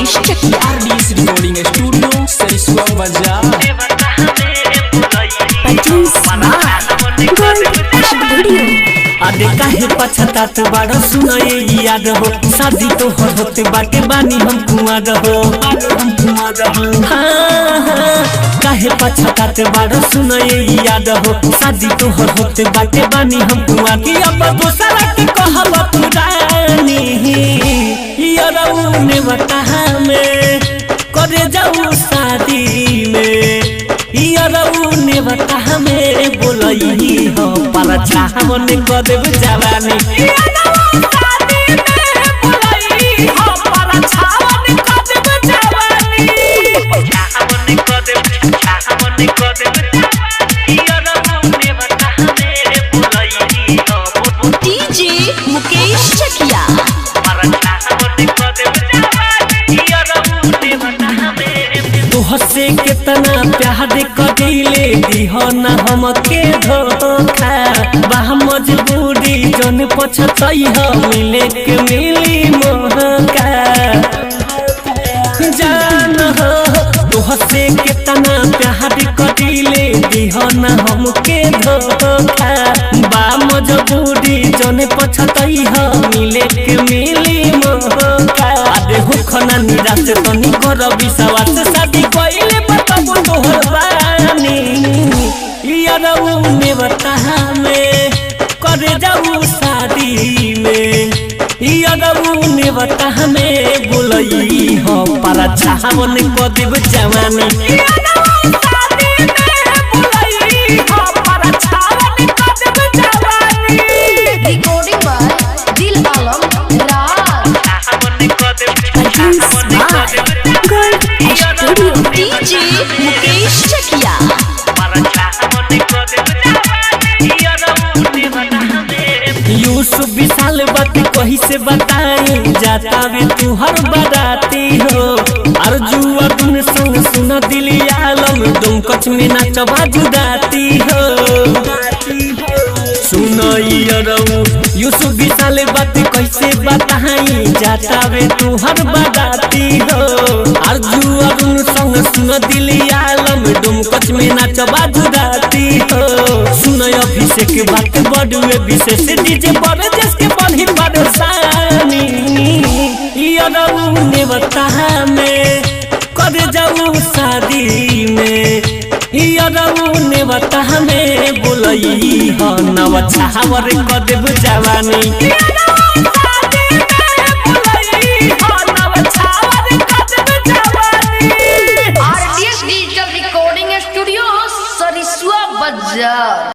Mukesh Chakiya RDS recording studio सरिस्वा बाजार। आदे काहे पछतात बाड़ा सुनाए याद हो शादी तो होते बाटे बानी हम कुआं हो काहे पछतात बाड़ा सुनाए याद हो शादी तो होते बाटे बानी हम कुआं की अब दूसरा के कहब पुरानी यारऊ ने बता में करे जाऊ शादी में यारऊ ने बता में बोलई हो पर चाहवन कदेव जवानी यारऊ शादी में बोलई हो पर चाहवन कदेव जवानी चाहवन कदेव यारऊ ने बता में बोलई हो डीजे मुकेश चकिया तुहसे कितना प्यार कदिले दिहना हमके धोखा बाह मजबूरी जन पछतई हो मिले के मिली मौका जान हो तुहसे कितना प्यार कदिले दिहना हमके धोखा बा मजबूरी जन पछतई हो मिले के मिली मौका आदे हो खना निराश तनी कर विश्वास शादी कइले बताबो तोहर बानी यारऊ ने बता में करे जाऊ शादी में यारऊ ने बता में बोलई हो पर चाहवन कदेव जवानी यारऊ शादी में बोलई हो पर चाहवन कदेव जवानी रिकॉर्डिंग बाय दिल आलम राज डीजे मुकेश चकिया यूसुफ विशाल बात कही से बताई जाता वे तू हर बराती हो अर्जू अर्जुन संग सुन दिली आलम तुम कच में नाचबा जुदाती हो सुनई अरऊ यूसुफ विशाल बात कैसे बताई जाता वे तू हर बराती हो अर्जू अर्जुन संग सुन दिली आलम तुम कच में नाचबा जुदाती हो सुन अभिषेक बात बड़ुए विशेष डीजे बड़े देश के बड़ी परेशानी यारऊ ने बता में करे जाऊ शादी में यारऊ ने बता में बोलई हो नव छावर कदेव जवानी आरडीएस डिजिटल रिकॉर्डिंग स्टूडियो सरिस्वा बाजार।